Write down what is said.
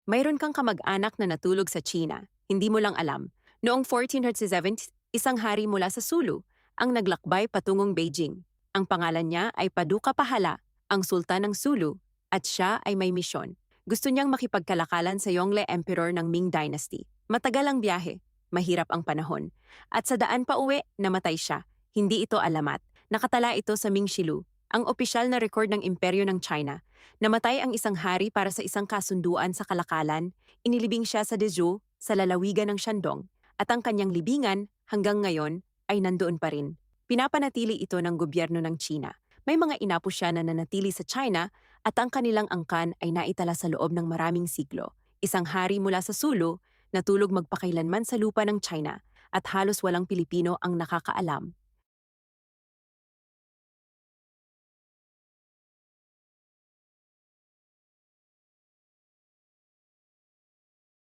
Mayroon kang kamag-anak na natulog sa China, hindi mo lang alam. Noong 1407, isang hari mula sa Sulu ang naglakbay patungong Beijing. Ang pangalan niya ay Paduka Pahala, ang sultan ng Sulu, at siya ay may misyon. Gusto niyang makipagkalakalan sa Yongle Emperor ng Ming Dynasty. Matagal ang biyahe, mahirap ang panahon. At sa daan pa uwi, namatay siya. Hindi ito alamat. Nakatala ito sa Ming Shilu, ang opisyal na record ng imperyo ng China. Namatay ang isang hari para sa isang kasunduan sa kalakalan, inilibing siya sa Dezhou, sa lalawigan ng Shandong, at ang kanyang libingan, hanggang ngayon, ay nandoon pa rin. Pinapanatili ito ng gobyerno ng China. May mga inapo siya na nanatili sa China at ang kanilang angkan ay naitala sa loob ng maraming siglo. Isang hari mula sa Sulu, natulog magpakailanman sa lupa ng China at halos walang Pilipino ang nakakaalam.